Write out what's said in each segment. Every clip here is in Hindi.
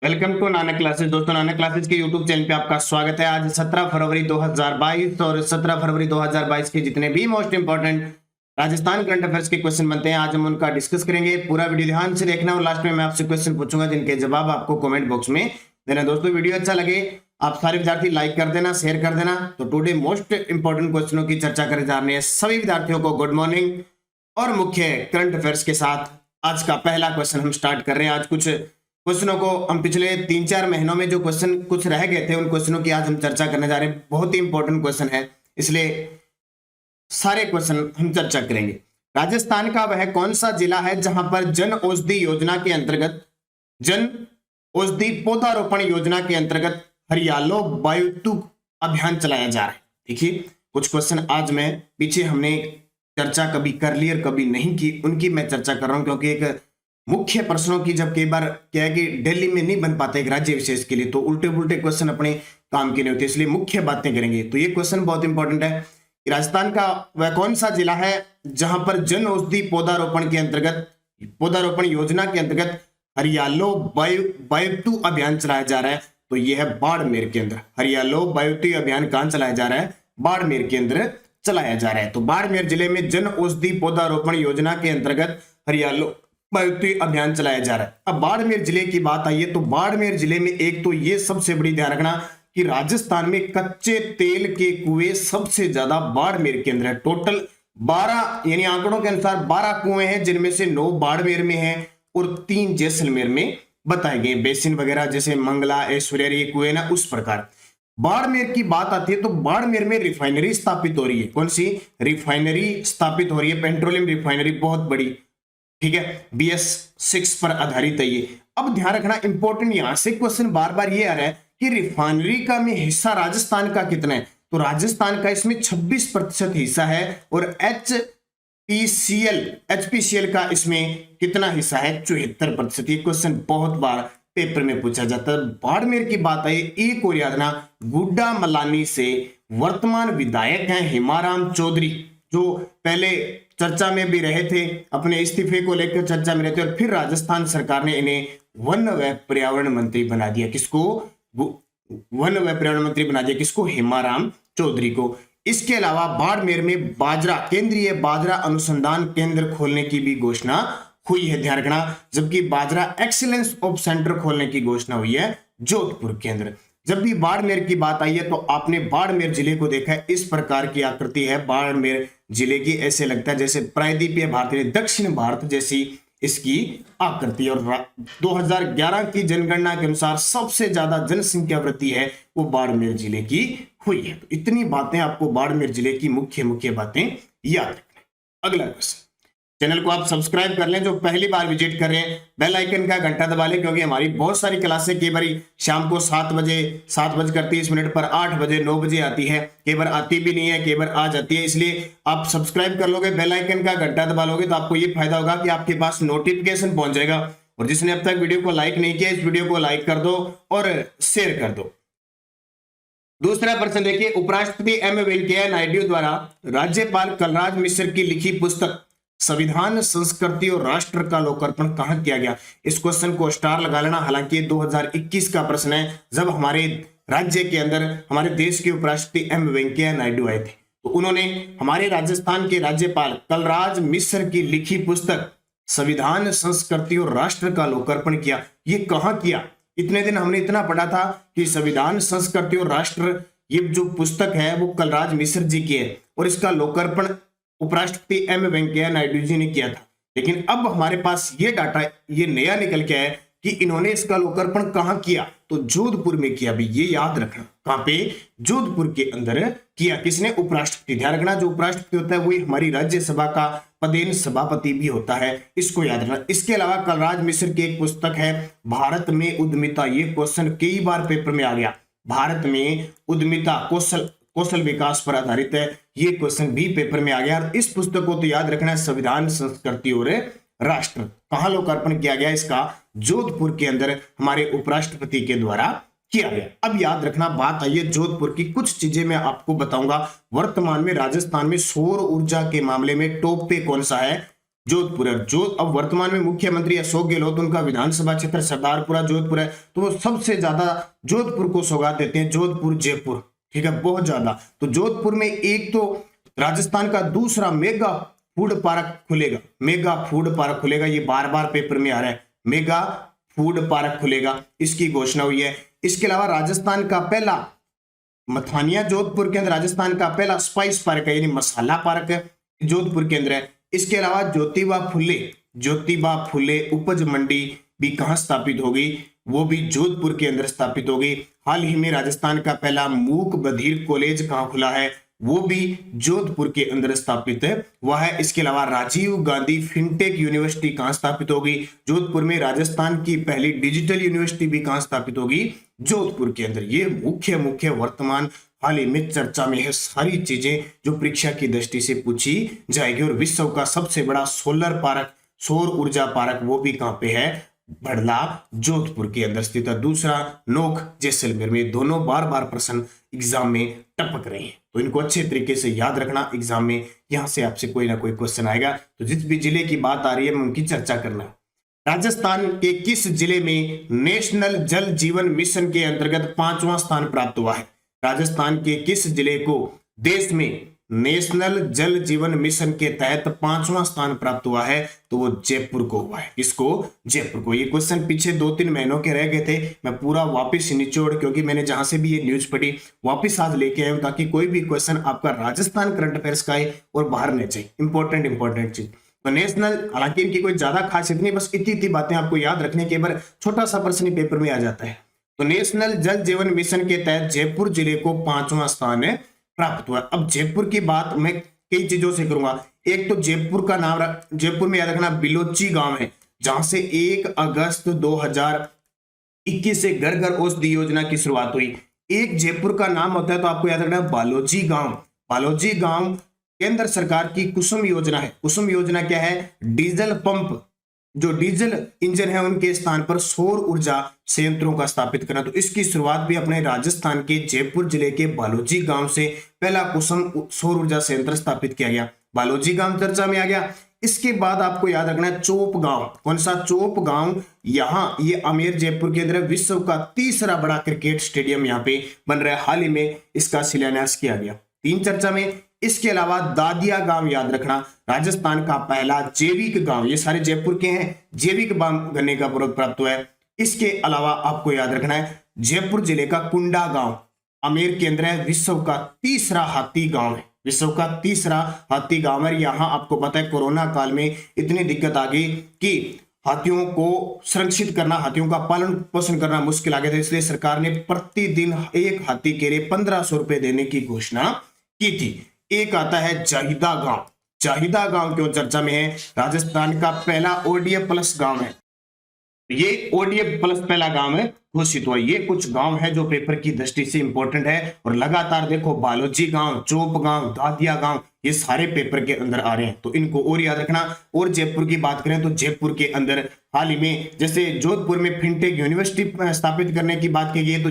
Welcome to Nanak classes. दोस्तों, नानक क्लासेस के यूट्यूब चैनल पे आपका स्वागत है। आज 17 फरवरी 2022 और 17 फरवरी 2022 के जितने भी most important Rajasthan current affairs के क्वेश्चन बनते हैं, आज हम उनका डिस्कस करेंगे। पूरा वीडियो ध्यान से देखना और लास्ट में मैं आपसे क्वेश्चन पूछूंगा जिनके जवाब आपको कमेंट बॉक्स में देना। दोस्तों, वीडियो अच्छा लगे आप सारे विद्यार्थी लाइक कर देना, शेयर कर देना। तो टुडे मोस्ट इंपॉर्टेंट क्वेश्चनों की चर्चा करने जा रहे हैं। सभी विद्यार्थियों को गुड मॉर्निंग और मुख्य करंट अफेयर्स के साथ आज का पहला क्वेश्चन हम स्टार्ट कर रहे हैं। आज कुछ क्वेश्चनों को हम पिछले 3-4 महीनों में जो क्वेश्चन कुछ रह गए थे उन क्वेश्चनों की आज हम चर्चा करने जा रहे हैं। बहुत ही इंपॉर्टेंट क्वेश्चन है, इसलिए सारे क्वेश्चन हम चर्चा करेंगे। राजस्थान का वह कौन सा जिला है जहां पर जन औषधि योजना के अंतर्गत जन औषधि पौधारोपण योजना के अंतर्गत हरियालो वायुतु अभियान चलाया जा रहा है? देखिए, कुछ क्वेश्चन आज मैं पीछे हमने चर्चा कभी कर ली और कभी नहीं की, उनकी मैं चर्चा कर रहा हूं, क्योंकि एक मुख्य प्रश्नों की जब कई बार क्या है कि दिल्ली में नहीं बन पाते एक राज्य विशेष के लिए, तो उल्टे उल्टे क्वेश्चन अपने काम के नहीं होते, इसलिए मुख्य बातें करेंगे। तो ये क्वेश्चन बहुत इंपॉर्टेंट है। राजस्थान का वह कौन सा जिला है जहां पर जन औषधि पौधारोपण के अंतर्गत पौधारोपण योजना के अंतर्गत हरियालो वायुतु अभियान चलाया जा रहा है? तो यह है बाड़मेर के अंदर। हरियालो वायुतु अभियान कहां चलाया जा रहा है? बाड़मेर के अंदर चलाया जा रहा है। तो बाड़मेर जिले में जन औषधि पौधारोपण योजना के अंतर्गत हरियालो वायुतु अभियान चलाया जा रहा है। अब बाड़मेर जिले की बात आई है, तो बाड़मेर जिले में एक तो ये सबसे बड़ी ध्यान रखना कि राजस्थान में कच्चे तेल के कुएं सबसे ज्यादा बाड़मेर के अंदर है। टोटल 12 यानी आंकड़ों के अनुसार 12 कुएं हैं, जिनमें से 9 बाड़मेर में हैं और 3 जैसलमेर में बताए गए। बेसिन वगैरह जैसे मंगला, ऐश्वर्या, ये कुएं ना, उस प्रकार बाड़मेर की बात आती है तो बाड़मेर में रिफाइनरी स्थापित हो रही है। कौन सी रिफाइनरी स्थापित हो रही है? पेट्रोलियम रिफाइनरी, बहुत बड़ी, ठीक है, BS6 पर आधारित है ये। अब ध्यान रखना इंपॉर्टेंट, यहां से क्वेश्चन बार बार ये आ रहा है कि रिफाइनरी का में हिस्सा राजस्थान का कितना है? तो राजस्थान का इसमें 26% हिस्सा है और HPCL का इसमें कितना हिस्सा है? 74%। ये क्वेश्चन बहुत बार पेपर में पूछा जाता है। बाड़मेर की बात आई, एक और याद रखना, गुड्डा मलानी से वर्तमान विधायक हैं हेमाराम चौधरी, जो पहले चर्चा में भी रहे थे, अपने इस्तीफे को लेकर चर्चा में रहे थे, और फिर राजस्थान सरकार ने इन्हें वन व पर्यावरण मंत्री बना दिया। किसको? वन व पर्यावरण मंत्री बना दिया। किसको? हेमाराम चौधरी को। इसके अलावा बाड़मेर में बाजरा केंद्रीय बाजरा अनुसंधान केंद्र खोलने की भी घोषणा हुई है, ध्यान रखना। जबकि बाजरा एक्सीलेंस ऑफ सेंटर खोलने की घोषणा हुई है जोधपुर के अंदर। जब भी बाड़मेर की बात आई है तो आपने बाड़मेर जिले को देखा है, इस प्रकार की आकृति है बाड़मेर जिले की। ऐसे लगता है जैसे प्रायद्वीपीय भारत, दक्षिण भारत जैसी इसकी आकृति। और 2011 की जनगणना के अनुसार सबसे ज्यादा जनसंख्या वृद्धि है वो बाड़मेर जिले की हुई है। तो इतनी बातें आपको बाड़मेर जिले की मुख्य मुख्य बातें याद रखना। अगला क्वेश्चन, चैनल को आप सब्सक्राइब कर लें। जो पहली बार विजिट कर रहे हैं, बेल आइकन का घंटा दबा लें, क्योंकि हमारी बहुत सारी क्लासें कई बार शाम को 7 बजे 7:30 पर, 8 बजे, 9 बजे आती है, कई बार आती भी नहीं है, कई बार आ जाती है। इसलिए आप सब्सक्राइब कर लोगे, बेल आइकन का घंटा दबा लोगे, तो आपको ये फायदा होगा कि आपके पास नोटिफिकेशन पहुंच जाएगा। और जिसने अब तक वीडियो को लाइक नहीं किया, इस वीडियो को लाइक कर दो और शेयर कर दो। दूसरा प्रश्न देखिए, उपराष्ट्रपति एम वेंकैया नायडू द्वारा राज्यपाल कलराज मिश्र की लिखी पुस्तक संविधान, संस्कृति और राष्ट्र का लोकार्पण कहां किया गया? इस क्वेश्चन को स्टार लगा लेना। हालांकि 2021 का प्रश्न है, जब हमारे राज्य के अंदर हमारे देश के उपराष्ट्रपति एम वेंकैया नायडू आए थे, तो उन्होंने हमारे राजस्थान के राज्यपाल कलराज मिश्र की लिखी पुस्तक संविधान, संस्कृति और राष्ट्र का लोकार्पण किया। ये कहां किया? इतने दिन हमने इतना पढ़ा था कि संविधान, संस्कृति और राष्ट्र, ये जो पुस्तक है वो कलराज मिश्र जी की है और इसका लोकार्पण उपराष्ट्रपति एम वेंकैया नायडू जी ने किया था। लेकिन अब हमारे पास ये डाटा, ये नया निकल के आया कि इन्होंने इसका लोकार्पण कहां किया? तो जोधपुर में किया। भी ये याद रखना, कहां पे? जोधपुर के अंदर किया। किसने? उपराष्ट्रपति। ध्यान रखना, जो उपराष्ट्रपति होता है वही हमारी राज्यसभा का पदेन सभापति भी होता है, इसको याद रखना। इसके अलावा कलराज मिश्र की एक पुस्तक है भारत में उद्यमिता। ये क्वेश्चन कई बार पेपर में आ गया। भारत में उद्यमिता, कौशल विकास पर आधारित है, ये क्वेश्चन भी पेपर में आ गया। इस पुस्तक को तो याद रखना है, संविधान, संस्कृति और राष्ट्र। कहां लोकार्पण किया गया इसका? जोधपुर के अंदर हमारे उपराष्ट्रपति के द्वारा किया गया। अब याद रखना, बात आई है जोधपुर की, कुछ चीजें मैं आपको बताऊंगा। वर्तमान में राजस्थान में सौर ऊर्जा के मामले में टॉप पे कौन सा है? जोधपुर है। जो अब वर्तमान में मुख्यमंत्री अशोक गहलोत, उनका विधानसभा क्षेत्र सरदारपुरा जोधपुर है, तो वो सबसे ज्यादा जोधपुर को सौगात देते हैं, जोधपुर जयपुर, ठीक है, बहुत ज्यादा। तो जोधपुर में एक तो राजस्थान का दूसरा मेगा फूड पार्क खुलेगा, मेगा फूड पार्क खुलेगा, ये बार बार पेपर में आ रहा है, मेगा फूड पार्क खुलेगा, इसकी घोषणा हुई है। इसके अलावा राजस्थान का पहला मथानिया जोधपुर के अंदर राजस्थान का पहला स्पाइस पार्क है, यानी मसाला पार्क है, जोधपुर के अंदर है। इसके अलावा ज्योतिबा फुले उपज मंडी भी कहां स्थापित होगी, वो भी जोधपुर के अंदर स्थापित होगी। हाल ही में राजस्थान का पहला मूक बधिर कॉलेज कहां खुला है, वो भी जोधपुर के अंदर स्थापित है, वह है। इसके अलावा राजीव गांधी फिनटेक यूनिवर्सिटी कहां स्थापित होगी, जोधपुर में। राजस्थान की पहली डिजिटल यूनिवर्सिटी भी कहां स्थापित होगी, जोधपुर के अंदर। ये मुख्य वर्तमान हाल ही में चर्चा में है सारी चीजें जो परीक्षा की दृष्टि से पूछी जाएगी। और विश्व का सबसे बड़ा सोलर पार्क, सौर ऊर्जा पार्क, वो भी कहां पे है, बड़ला जोधपुर के अंदर स्थित है। दूसरा नोक जैसलमेर में। दोनों बार बार प्रश्न एग्जाम में टपक रहे हैं, तो इनको अच्छे तरीके से याद रखना। एग्जाम में यहां से आपसे कोई ना कोई क्वेश्चन आएगा, तो जिस भी जिले की बात आ रही है उनकी चर्चा करना। राजस्थान के किस जिले में नेशनल जल जीवन मिशन के अंतर्गत 5वां स्थान प्राप्त हुआ है, राजस्थान के किस जिले को देश में नेशनल जल जीवन मिशन के तहत 5वां स्थान प्राप्त हुआ है, तो वो जयपुर को हुआ है। किसको, जयपुर को। ये क्वेश्चन पीछे 2-3 महीनों के रह गए थे, मैं पूरा वापस निचोड़, क्योंकि मैंने जहां से भी ये न्यूज पढ़ी वापस आज लेके आया हूं, ताकि कोई भी क्वेश्चन आपका राजस्थान करंट अफेयर्स का है और बाहर नहीं चाहिए, इंपॉर्टेंट चीज। तो नेशनल, हालांकि इनकी कोई ज्यादा खासियत नहीं, बस इतनी बातें आपको याद रखने के बार छोटा सा प्रश्न पेपर में आ जाता है। तो नेशनल जल जीवन मिशन के तहत जयपुर जिले को 5वां स्थान प्राप्त हुआ। अब जयपुर की बात मैं कई चीजों से करूंगा। एक तो जयपुर का नाम, जयपुर में याद रखना बिलोची गांव है, जहां से 1 अगस्त 2021 से घर घर औषधि योजना की शुरुआत हुई। एक जयपुर का नाम होता है तो आपको याद रखना बालोजी गांव। बालोजी गांव केंद्र सरकार की कुसुम योजना है। कुसुम योजना क्या है, डीजल पंप, जो डीजल इंजन है उनके स्थान पर सौर ऊर्जा संयंत्रों का स्थापित करना। तो इसकी शुरुआत भी अपने राजस्थान के जयपुर जिले के बालोजी गांव से पहला कुसुम सौर ऊर्जा संयंत्र स्थापित किया गया। बालोजी गांव चर्चा में आ गया। इसके बाद आपको याद रखना है चोप गांव। कौन सा, चोप गांव, यहाँ ये आमेर जयपुर के अंदर विश्व का 3रा बड़ा क्रिकेट स्टेडियम यहाँ पे बन रहा है, हाल ही में इसका शिलान्यास किया गया। 3 चर्चा में। इसके अलावा दादिया गांव याद रखना, राजस्थान का पहला जैविक गांव, ये सारे जयपुर के हैं, जैविक गन्ने का प्रोडक्ट प्राप्त हुआ है। इसके अलावा आपको याद रखना है जयपुर जिले का कुंडा गांव आमेर के अंदर है, विश्व का 3रा हाथी गांव है, विश्व का 3रा हाथी गांव है। यहाँ आपको पता है कोरोना काल में इतनी दिक्कत आ गई कि हाथियों को संरक्षित करना, हाथियों का पालन पोषण करना मुश्किल आ गया था, इसलिए सरकार ने प्रतिदिन एक हाथी के लिए 1500 रुपए देने की घोषणा की थी। एक आता है जाहिदा गांव। जाहिदा गांव क्यों चर्चा में है, राजस्थान का पहला ओडीएफ प्लस गांव है, ये ओडीएफ प्लस पहला गांव है घोषित हुआ। ये कुछ गांव है जो पेपर की दृष्टि से इंपॉर्टेंट है, और लगातार देखो बालोजी गांव, चोप गांव, दादिया गांव, ये सारे पेपर के अंदर आ रहे हैं, तो इनको और याद रखना। और जयपुर की बात करें तो जयपुर के अंदर हाल ही में जैसे जोधपुर में फिनटेक यूनिवर्सिटी स्थापित करने की बात की गई है, तो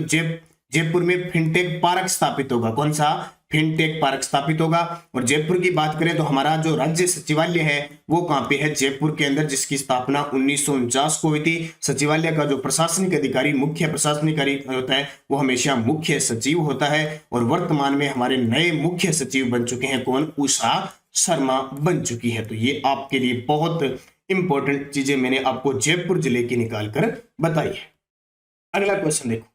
जयपुर में फिनटेक पार्क स्थापित होगा। कौन सा, फिनटेक पार्क स्थापित होगा। और जयपुर की बात करें तो हमारा जो राज्य सचिवालय है वो कहां पे है, जयपुर के अंदर, जिसकी स्थापना 1949 को हुई थी। सचिवालय का जो प्रशासनिक अधिकारी, मुख्य प्रशासनिक अधिकारी होता है, वो हमेशा मुख्य सचिव होता है। और वर्तमान में हमारे नए मुख्य सचिव बन चुके हैं, कौन, उषा शर्मा बन चुकी है। तो ये आपके लिए बहुत इंपॉर्टेंट चीजें मैंने आपको जयपुर जिले की निकाल कर बताई है। अगला क्वेश्चन देखो,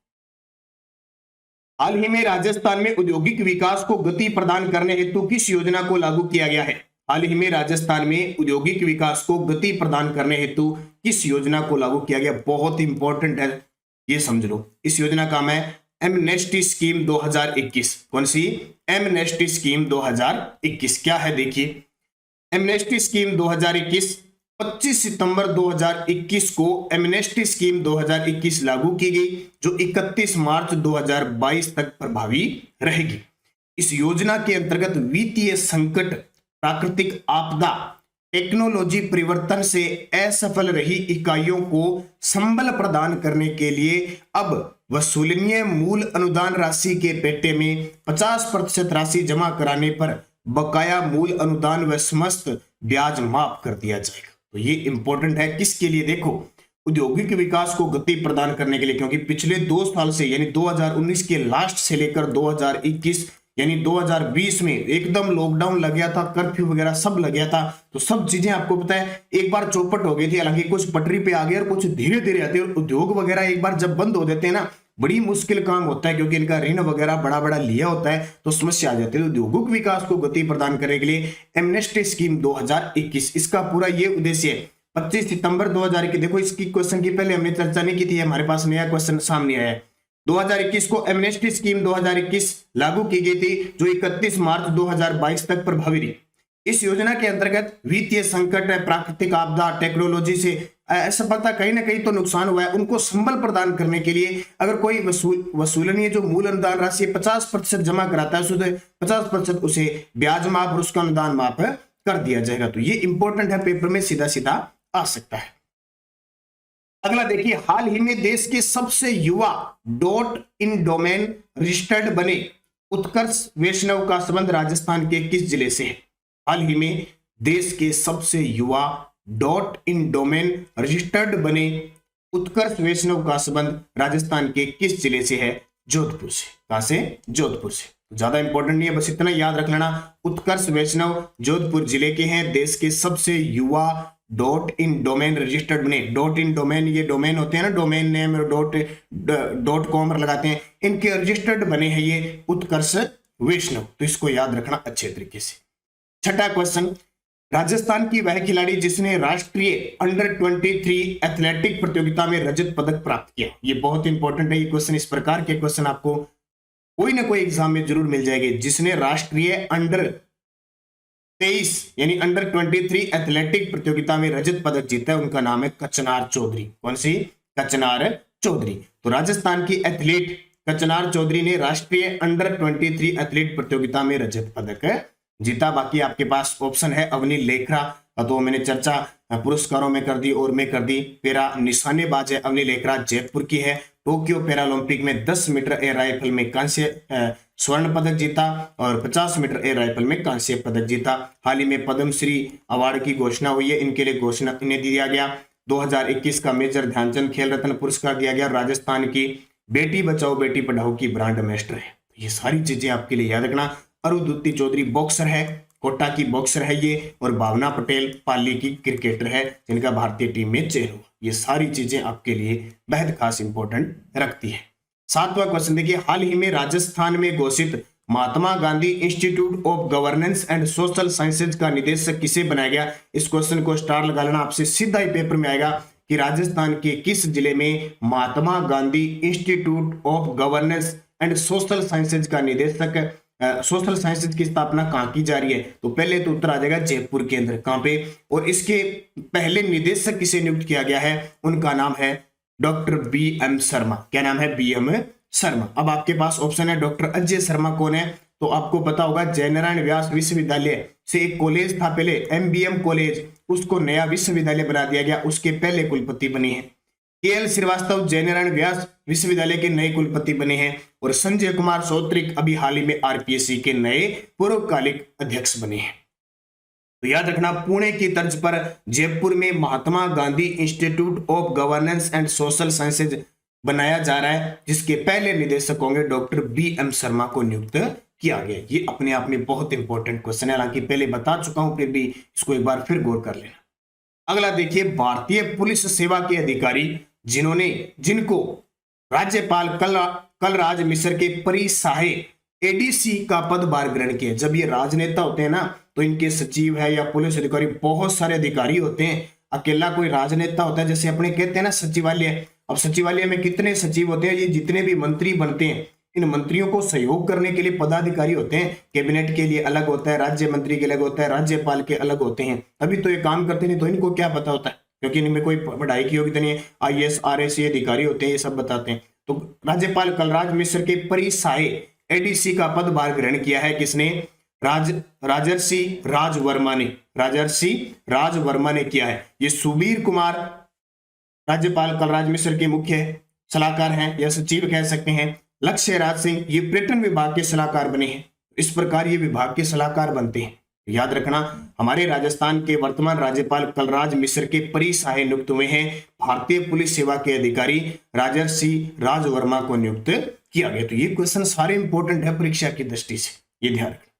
हाल ही में राजस्थान में औद्योगिक विकास को गति प्रदान करने हेतु किस योजना को लागू किया गया है। हाल ही में राजस्थान में औद्योगिक विकास को गति प्रदान करने हेतु किस योजना को लागू किया गया, बहुत इंपॉर्टेंट है, ये समझ लो। इस योजना का नाम है एमनेस्टी स्कीम 2021। कौन सी, एमनेस्टी स्कीम 2021। क्या है देखिए, एमनेस्टी स्कीम 2021 25 सितंबर 2021 को एमनेस्टी स्कीम 2021 लागू की गई, जो 31 मार्च 2022 तक प्रभावी रहेगी। इस योजना के अंतर्गत वित्तीय संकट, प्राकृतिक आपदा, टेक्नोलॉजी परिवर्तन से असफल रही इकाइयों को संबल प्रदान करने के लिए अब वसूलनीय मूल अनुदान राशि के पेटे में 50% राशि जमा कराने पर बकाया मूल अनुदान व समस्त ब्याज माफ कर दिया जाएगा। तो ये इंपॉर्टेंट है किसके लिए, देखो औद्योगिक विकास को गति प्रदान करने के लिए, क्योंकि पिछले 2 साल से यानी 2019 के लास्ट से लेकर 2021 यानी 2020 में एकदम लॉकडाउन लग गया था, कर्फ्यू वगैरह सब लग गया था, तो सब चीजें आपको पता है एक बार चौपट हो गई थी। हालांकि कुछ पटरी पे आ गए और कुछ धीरे धीरे आते हैं। उद्योग वगैरह एक बार जब बंद हो जाते हैं ना, बड़ी मुश्किल काम होता है, क्योंकि इनका ऋण वगैरह बड़ा बड़ा लिया होता है, तो समस्या आ जाती है। औद्योगिक विकास को गति प्रदान करने के लिए एमनेस्टी स्कीम 2021, इसका पूरा ये उद्देश्य है। 25 सितंबर 2021, देखो इसकी क्वेश्चन की पहले हमने चर्चा नहीं की थी, हमारे पास नया क्वेश्चन सामने आया है। 2021 को एमनेस्टी स्कीम 2021 लागू की गई थी, जो 31 मार्च 2022 तक प्रभावी रही। इस योजना के अंतर्गत वित्तीय संकट, प्राकृतिक आपदा, टेक्नोलॉजी से असफलता कहीं ना कहीं तो नुकसान हुआ है, उनको संबल प्रदान करने के लिए अगर कोई वसूलनीय जो मूल अनुदान राशि 50% जमा कराता है, उससे 50% उसे ब्याज माफ और उसका अनुदान माफ कर दिया जाएगा। तो ये इंपॉर्टेंट है, पेपर में सीधा सीधा आ सकता है। अगला देखिए, हाल ही में देश के सबसे युवा .in डोमेन रजिस्टर्ड बने उत्कर्ष वैष्णव का संबंध राजस्थान के किस जिले से है? हाल ही में देश के सबसे युवा .in डोमेन रजिस्टर्ड बने उत्कर्ष वैष्णव का संबंध राजस्थान के किस जिले से है? जोधपुर से। कहां से? जोधपुर से। ज्यादा इंपॉर्टेंट नहीं है, बस इतना याद रख लेना, उत्कर्ष वैष्णव जोधपुर जिले के हैं। देश के सबसे युवा .in डोमेन रजिस्टर्ड बने। .in डोमेन, ये डोमेन होते हैं ना, डोमेन नेम .com लगाते हैं, इनके रजिस्टर्ड बने हैं ये उत्कर्ष वैष्णव। तो इसको याद रखना अच्छे तरीके से। छठा क्वेश्चन, राजस्थान की वह खिलाड़ी जिसने राष्ट्रीय अंडर-23 एथलेटिक प्रतियोगिता में रजत पदक प्राप्त किया। ये बहुत इंपॉर्टेंट है, ये क्वेश्चन, इस प्रकार के क्वेश्चन आपको कोई ना कोई एग्जाम में जरूर मिल जाएंगे। जिसने राष्ट्रीय अंडर-23 यानी अंडर-23 एथलेटिक प्रतियोगिता में रजत पदक जीता है, उनका नाम है कचनार चौधरी। कौन सी? कचनार चौधरी। तो राजस्थान की एथलीट कचनार चौधरी ने राष्ट्रीय अंडर-23 एथलीट प्रतियोगिता में रजत पदक जीता। बाकी आपके पास ऑप्शन है अवनी लेखरा, तो मैंने चर्चा पुरस्कारों में कर दी और मैं कर दी। पैरा निशानेबाज है अवनी लेखरा, जयपुर की है। टोक्यो पैरालंपिक में 10 मीटर एयर राइफल में कांस्य स्वर्ण पदक जीता और 50 मीटर एयर राइफल में कांस्य पदक जीता। हाल ही में पद्मश्री अवार्ड की घोषणा हुई है, इनके लिए घोषणा इन्हें दिया गया। 2021 का मेजर ध्यानचंद खेल रत्न पुरस्कार दिया गया। राजस्थान की बेटी बचाओ बेटी पढ़ाओ की ब्रांड एम्बेसडर है। ये सारी चीजें आपके लिए याद रखना। अरुंधति चौधरी बॉक्सर है, कोटा की बॉक्सर है ये, और भावना पटेल पाली की क्रिकेटर है, जिनका भारतीय टीम में चयन हुआ। ये सारी चीजें आपके लिए बेहद खास इंपॉर्टेंट रखती है। सातवां क्वेश्चन देखिए, हाल ही में राजस्थान में घोषित Mahatma Gandhi institute of governance and social sciences का निदेशक किसे बनाया गया? इस क्वेश्चन को स्टार लगा लेना, आपसे सीधा ही पेपर में आएगा कि राजस्थान के किस जिले में Mahatma Gandhi institute of governance and social sciences का निदेशक, सोशल साइंसेज की स्थापना कहां की जा रही है? तो पहले तो उत्तर आ जाएगा जयपुर के अंदर। कहां पे? और इसके पहले निदेशक किसे नियुक्त किया गया है? उनका नाम है डॉक्टर BM शर्मा। क्या नाम है? BM शर्मा। अब आपके पास ऑप्शन है डॉक्टर अजय शर्मा कौन है? तो आपको पता होगा जयनारायण व्यास विश्वविद्यालय से एक कॉलेज था पहले, MBM कॉलेज, उसको नया विश्वविद्यालय बना दिया गया, उसके पहले कुलपति बने हैं। KL श्रीवास्तव जयनारायण व्यास विश्वविद्यालय के नए कुलपति बने हैं। और संजय कुमार सौत्रिक अभी हाल ही में RPSC के नए पूर्वकालिक अध्यक्ष बने हैं। तो याद रखना, पुणे की तर्ज पर जयपुर में Mahatma Gandhi institute of governance and social sciences बनाया जा रहा है, जिसके पहले निदेशक होंगे डॉक्टर BM शर्मा को नियुक्त किया गया। ये अपने आप में बहुत इंपॉर्टेंट क्वेश्चन है, हालांकि पहले बता चुका हूं, फिर भी इसको एक बार फिर गौर कर लेना। अगला देखिए, भारतीय पुलिस सेवा के अधिकारी जिनको राज्यपाल कलराज मिश्र के परिसहाय ADC का पदभार ग्रहण किया। जब ये राजनेता होते हैं ना, तो इनके सचिव है या पुलिस अधिकारी, बहुत सारे अधिकारी होते हैं। अकेला कोई राजनेता होता है, जैसे अपने कहते हैं ना सचिवालय। अब सचिवालय में कितने सचिव होते हैं? ये जितने भी मंत्री बनते हैं, इन मंत्रियों को सहयोग करने के लिए पदाधिकारी होते हैं। कैबिनेट के लिए अलग होता है, राज्य मंत्री के अलग होता है, राज्यपाल के अलग होते हैं। तभी तो ये काम करते नहीं, तो इनको क्या पता होता है? क्योंकि इनमें कोई पढ़ाई की योग्यता नहीं है। IAS RAS अधिकारी होते हैं, ये सब बताते हैं। तो राज्यपाल कलराज मिश्र के परिसहाय ADC का पदभार ग्रहण किया है किसने? राजर्षि राजवर्मा ने। राजर्षि राजवर्मा ने किया है। ये सुबीर कुमार राज्यपाल कलराज मिश्र के मुख्य सलाहकार हैं या सचिव कह सकते हैं। लक्ष्य राज सिंह ये पर्यटन विभाग के सलाहकार बने हैं। इस प्रकार ये विभाग के सलाहकार बनते हैं। याद रखना, हमारे राजस्थान के वर्तमान राज्यपाल कलराज मिश्र के परिसहाय नियुक्त हुए हैं। भारतीय पुलिस सेवा के अधिकारी राजर्षि राज वर्मा को नियुक्त किया गया। तो ये क्वेश्चन सारे इंपॉर्टेंट है परीक्षा की दृष्टि से, ये ध्यान रखना।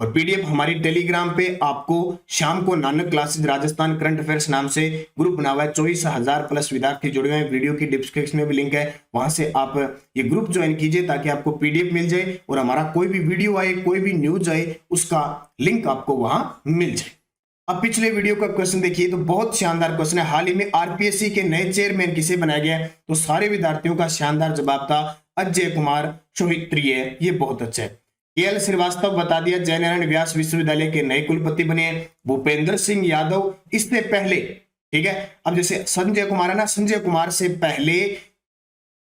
और पीडीएफ हमारी टेलीग्राम पे आपको शाम को Nanak classes Rajasthan current affairs नाम से ग्रुप बना हुआ है, 24,000+ विद्यार्थी जुड़े हुए हैं। वीडियो की डिस्क्रिप्शन में भी लिंक है, वहां से आप ये ग्रुप ज्वाइन कीजिए ताकि आपको पीडीएफ मिल जाए और हमारा कोई भी वीडियो आए, कोई भी न्यूज आए, उसका लिंक आपको वहां मिल जाए। अब पिछले वीडियो का क्वेश्चन देखिए, तो बहुत शानदार क्वेश्चन है। हाल ही में आरपीएससी के नए चेयरमैन किसे बनाया गया है? तो सारे विद्यार्थियों का शानदार जवाब था अजय कुमार सोहित्रिय। ये बहुत अच्छा है। केएल श्रीवास्तव बता दिया जयनारायण व्यास विश्वविद्यालय के नए कुलपति बने हैं। भूपेंद्र सिंह यादव इससे पहले, ठीक है, अब जैसे संजय कुमार है ना, संजय कुमार से पहले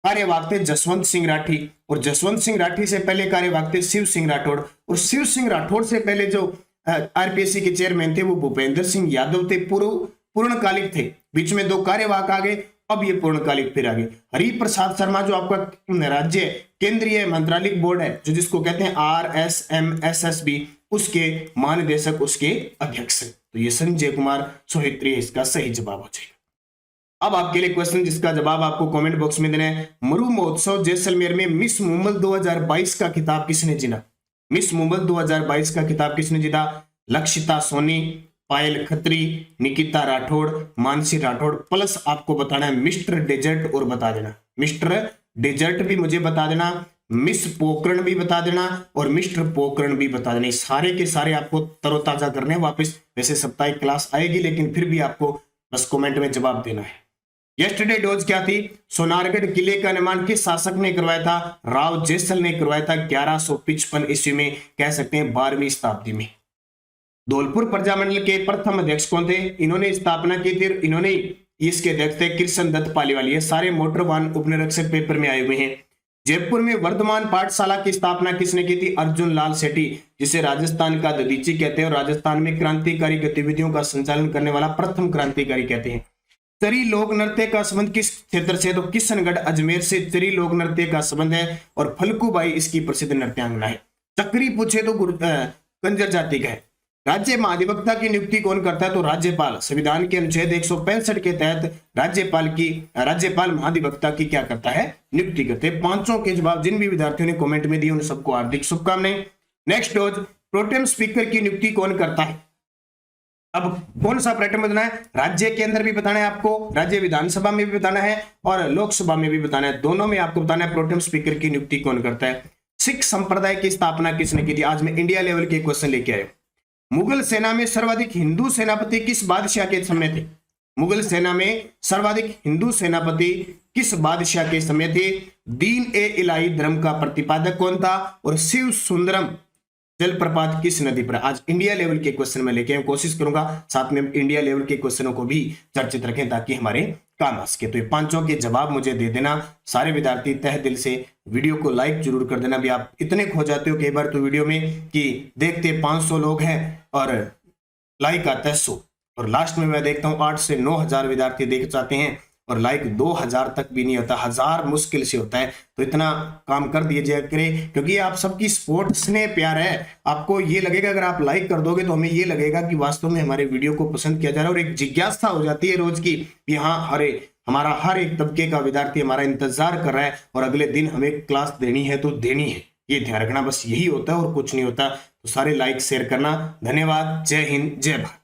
कार्यवाहक थे जसवंत सिंह राठी, और जसवंत सिंह राठी से पहले कार्यवाहक थे शिव सिंह राठौड़, और शिव सिंह राठौड़ से पहले जो आरपीएससी के चेयरमैन थे वो भूपेंद्र सिंह यादव थे, पूर्णकालिक थे। बीच में 2 कार्यवाहक आ गए, अब ये पूर्णकालिक फिर आ गए। हरिप्रसाद शर्मा जो आपका राज्य केंद्रीय मंत्रालयिक बोर्ड है, जो जिसको कहते हैं RSMSSB, उसके महानिदेशक, उसके अध्यक्ष है। तो ये संजय कुमार सोहित्रिय इसका सही जवाब हो जाएगा। अब आपके लिए क्वेश्चन जिसका जवाब आपको कमेंट बॉक्स में देना है। मरु महोत्सव जैसलमेर में मिस मुंबल 2022 का खिताब किसने जीता? मिस मुंबल 2022 का खिताब किसने जीता? लक्षिता सोनी, पायल खत्री, निकिता राठौड़, मानसी राठौड़, प्लस आपको बताना है मिस्टर डेजर्ट और बता देना। मिस्टर डेजर्ट भी मुझे बता देना, मिस पोकरण भी बता देना और मिस्टर पोकरण भी बता देना। सारे के सारे आपको तरोताजा करने वापस। वैसे साप्ताहिक क्लास आएगी, लेकिन फिर भी आपको बस कमेंट में जवाब देना है। यस्टरडे डोज क्या थी? सोनारगढ़ किले का निर्माण किस शासक ने करवाया था? राव जैसल ने करवाया था 1155 ईस्वी में, कह सकते हैं 12वीं शताब्दी में। धौलपुर प्रजामंडल के प्रथम अध्यक्ष कौन थे? इन्होंने स्थापना की थी, इन्होंने इसके अध्यक्ष थे कृष्ण दत्त पालीवाल। ये सारे मोटर वाहन उपनिरीक्षक पेपर में आए हुए हैं। जयपुर में वर्धमान पाठशाला की स्थापना किसने की थी? अर्जुन लाल सेठी, जिसे राजस्थान का दधीची कहते हैं और राजस्थान में क्रांतिकारी गतिविधियों का संचालन करने वाला प्रथम क्रांतिकारी कहते हैं। चरी लोक नृत्य का संबंध किस क्षेत्र से? तो किशनगढ़ अजमेर से चरी लोक नृत्य का संबंध है और फल्गुबाई इसकी प्रसिद्ध नृत्यांगना है। चक्री पूछे तो कंजर जाति का है। राज्य महाधिवक्ता की नियुक्ति कौन करता है? तो राज्यपाल। संविधान के अनुच्छेद 165 के तहत राज्यपाल महाधिवक्ता की क्या करता है? नियुक्ति करते हैं। 5 के जवाब जिन भी विद्यार्थियों ने कमेंट में दिए उन सबको हार्दिक शुभकामनाएं। नेक्स्ट डोज प्रोटेम स्पीकर की नियुक्ति कौन करता है? अब कौन सा प्रोटेम बताना है? राज्य के अंदर भी बताना है आपको, राज्य विधानसभा में भी बताना है और लोकसभा में भी बताना है। दोनों में आपको बताना है प्रोटेम स्पीकर की नियुक्ति कौन करता है। सिख संप्रदाय की स्थापना किसने की थी? आज मैं इंडिया लेवल के क्वेश्चन लेके आया। मुगल सेना में सर्वाधिक हिंदू सेनापति किस बादशाह के समय थे? मुगल सेना में सर्वाधिक हिंदू सेनापति किस बादशाह के समय थे? दीन ए इलाही धर्म का प्रतिपादक कौन था? और शिव सुंदरम जलप्रपात किस नदी पर? आज इंडिया लेवल के क्वेश्चन में लेके कोशिश करूंगा साथ में इंडिया लेवल के क्वेश्चनों को भी चर्चित रखें ताकि हमारे काम आ सके। तो ये 5 के जवाब मुझे दे देना। सारे विद्यार्थी तहे दिल से वीडियो को लाइक जरूर कर देना। भी आप इतने खो जाते हो कई बार तो वीडियो में कि देखते 500 लोग हैं और लाइक आता है 100, और लास्ट में मैं देखता हूँ 8 से 9 हजार विद्यार्थी देख जाते हैं और लाइक 2000 तक भी नहीं होता, 1000 मुश्किल से होता है। तो इतना काम कर दीजिए करें, क्योंकि आप सबकी सपोर्ट स्नेह प्यार है। आपको ये लगेगा अगर आप लाइक कर दोगे तो हमें ये लगेगा कि वास्तव में हमारे वीडियो को पसंद किया जा रहा है, और एक जिज्ञासा हो जाती है रोज की कि हाँ हमारा हर एक तबके का विद्यार्थी हमारा इंतजार कर रहा है और अगले दिन हमें क्लास देनी है तो देनी है। ये ध्यान रखना, बस यही होता है और कुछ नहीं होता। तो सारे लाइक शेयर करना। धन्यवाद। जय हिंद, जय भारत।